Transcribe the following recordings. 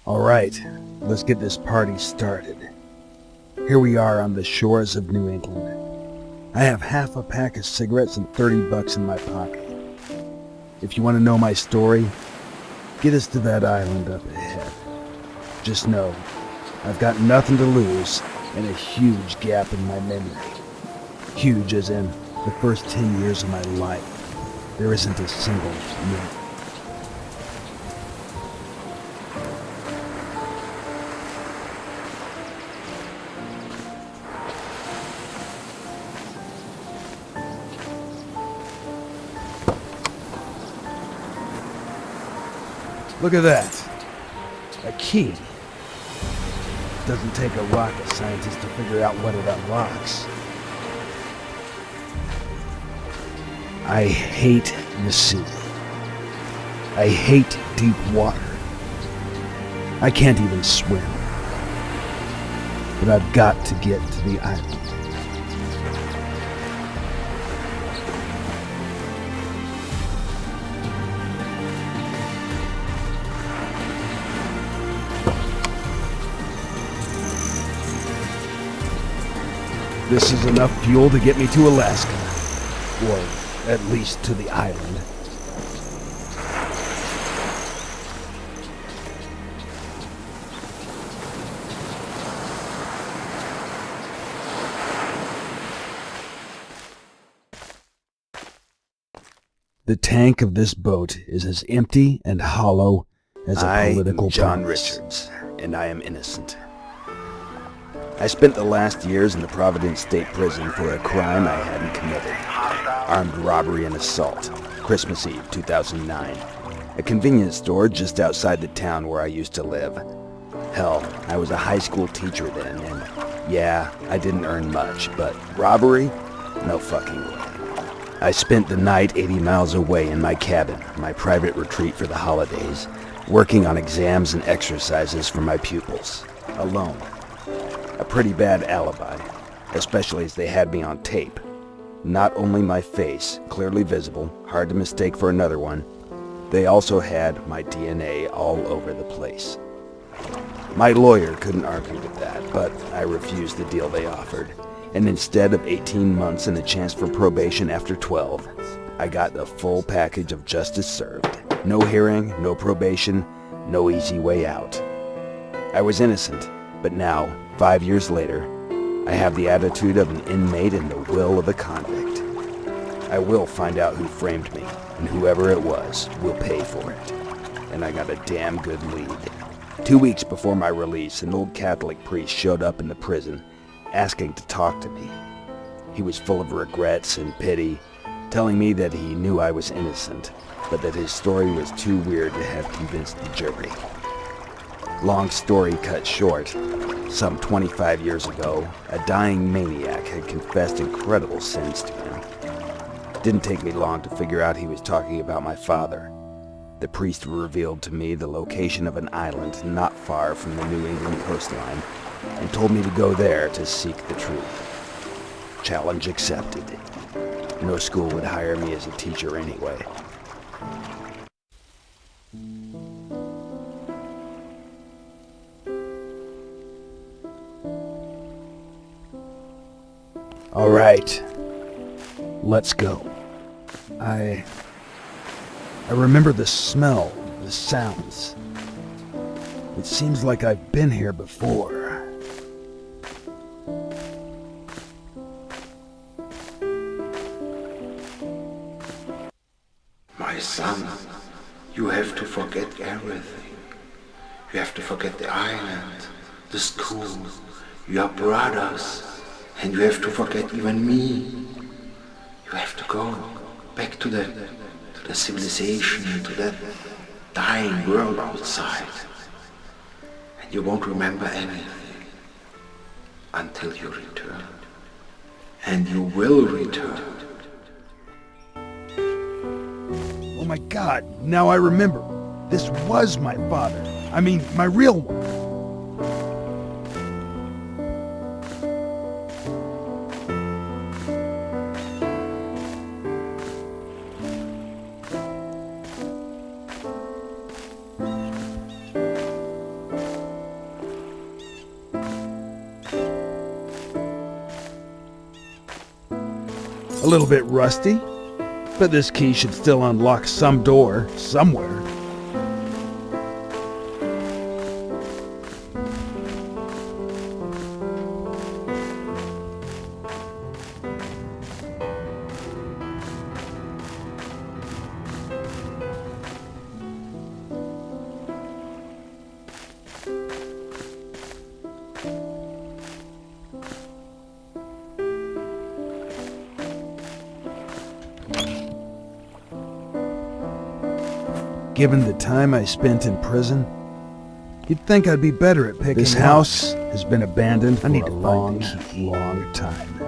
Alright, let's get this party started. Here we are on the shores of New England. I have half a pack of cigarettes and $30 in my pocket. If you want to know my story, get us to that island up ahead. Just know, I've got nothing to lose and a huge gap in my memory. Huge as in the first 10 years of my life. There isn't a single minute. Look at that. A key. Doesn't take a rocket scientist to figure out what it unlocks. I hate the sea. I hate deep water. I can't even swim. But I've got to get to the island. This is enough fuel to get me to Alaska. Or at least to the island. The tank of this boat is as empty and hollow as a political I'm John promise. Richards, and I am innocent. I spent the last years in the Providence State Prison for a crime I hadn't committed. Armed robbery and assault. Christmas Eve, 2009. A convenience store just outside the town where I used to live. Hell, I was a high school teacher then, and yeah, I didn't earn much, but robbery? No fucking way. I spent the night 80 miles away in my cabin, my private retreat for the holidays, working on exams and exercises for my pupils. Alone. A pretty bad alibi, especially as they had me on tape. Not only my face, clearly visible, hard to mistake for another one, they also had my DNA all over the place. My lawyer couldn't argue with that, but I refused the deal they offered, and instead of 18 months and a chance for probation after 12, I got the full package of justice served. No hearing, no probation, no easy way out. I was innocent, but now, 5 years later, I have the attitude of an inmate and the will of a convict. I will find out who framed me, and whoever it was will pay for it. And I got a damn good lead. 2 weeks before my release, an old Catholic priest showed up in the prison, asking to talk to me. He was full of regrets and pity, telling me that he knew I was innocent, but that his story was too weird to have convinced the jury. Long story cut short, some 25 years ago, a dying maniac had confessed incredible sins to him. Didn't take me long to figure out he was talking about my father. The priest revealed to me the location of an island not far from the New England coastline and told me to go there to seek the truth. Challenge accepted. No school would hire me as a teacher anyway. All right, let's go. I remember the smell, the sounds. It seems like I've been here before. My son, you have to forget everything. You have to forget the island, the school, your brothers. And you have to forget even me. You have to go back to the civilization, to that dying world outside. And you won't remember anything until you return. And you will return. Oh my God, now I remember. This was my father. I mean, my real one. little bit rusty, but this key should still unlock some door somewhere. Given the time I spent in prison, you'd think I'd be better at picking locks. This house has been abandoned for a long time.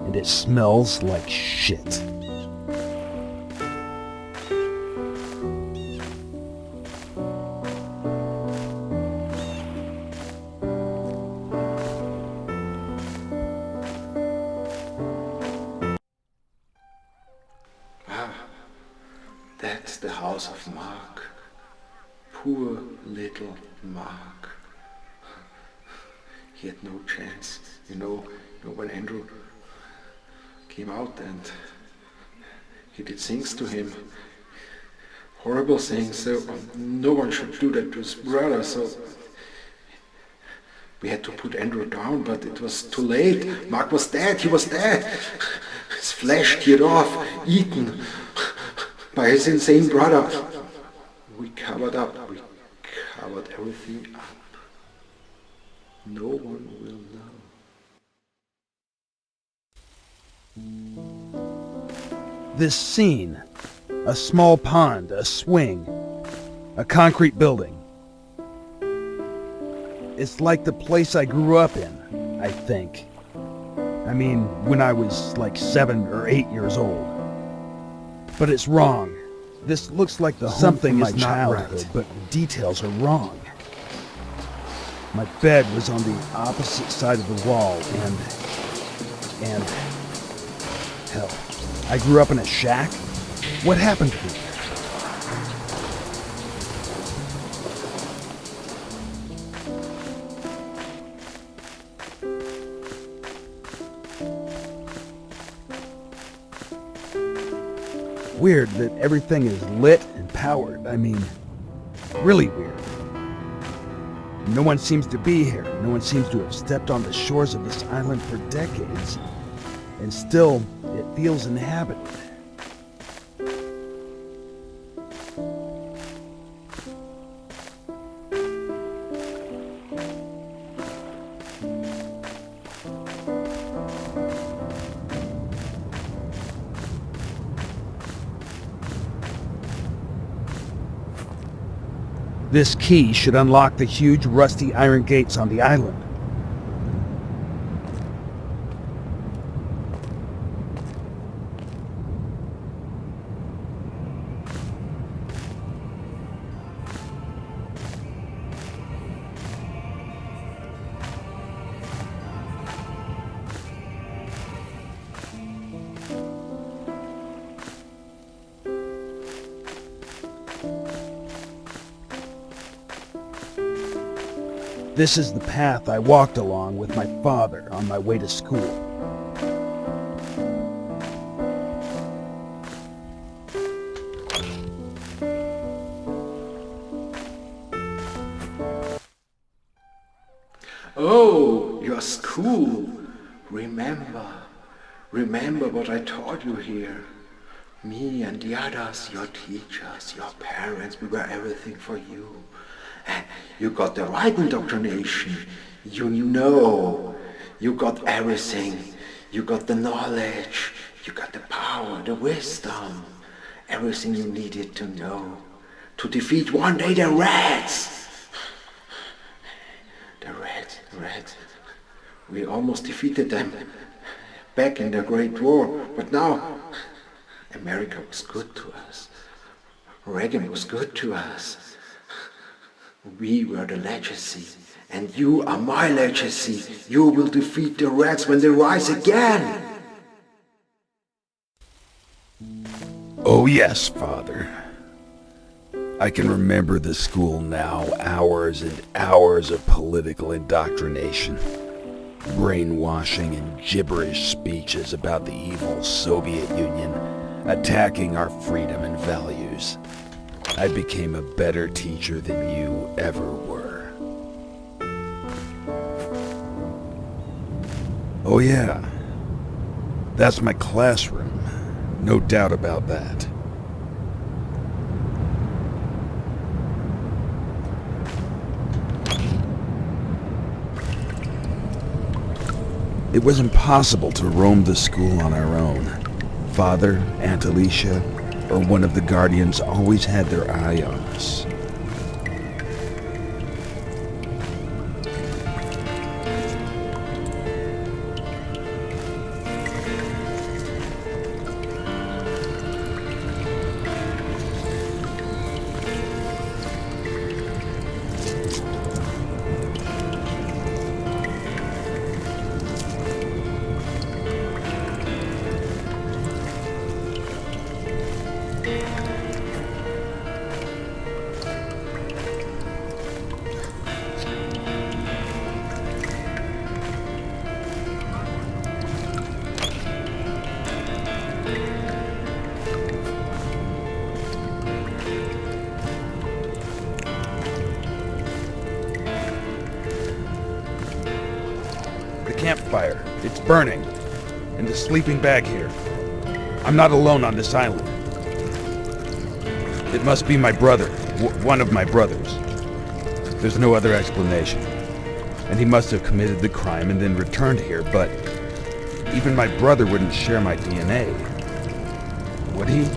And it smells like shit. That's the house of Mark. Poor little Mark. He had no chance. You know when Andrew came out and he did things to him, horrible things, so no one should do that to his brother, so we had to put Andrew down, but it was too late. Mark was dead, he was dead. His flesh teared off, eaten by his insane brother. We covered everything up. No one will know. This scene, a small pond, a swing, a concrete building. It's like the place I grew up in, I think. I mean, when I was like 7 or 8 years old. But it's wrong. This looks like the something from my childhood, but the details are wrong. My bed was on the opposite side of the wall, and hell, I grew up in a shack. What happened to me? Weird that everything is lit and powered. I mean, really weird. No one seems to be here. No one seems to have stepped on the shores of this island for decades. And still, it feels inhabited. This key should unlock the huge rusty iron gates on the island. This is the path I walked along with my father on my way to school. Oh, your school. Remember what I taught you here. Me and the others, your teachers, your parents, we were everything for you. And you got the right indoctrination. You know. You got everything. You got the knowledge. You got the power, the wisdom. Everything you needed to know. To defeat one day the rats. The rats. We almost defeated them back in the Great War. But now, America was good to us. Reagan was good to us. We were the legacy, and you are my legacy. You will defeat the rats when they rise again. Oh yes, Father. I can remember the school now, hours and hours of political indoctrination. brainwashing and gibberish speeches about the evil Soviet Union attacking our freedom and values. I became a better teacher than you ever were. Oh yeah, that's my classroom. No doubt about that. It was impossible to roam the school on our own. Father, Aunt Alicia, or one of the guardians always had their eye on us. Campfire. It's burning. And the sleeping bag here. I'm not alone on this island. It must be my brother. One of my brothers. There's no other explanation. And he must have committed the crime and then returned here, but even my brother wouldn't share my DNA. Would he?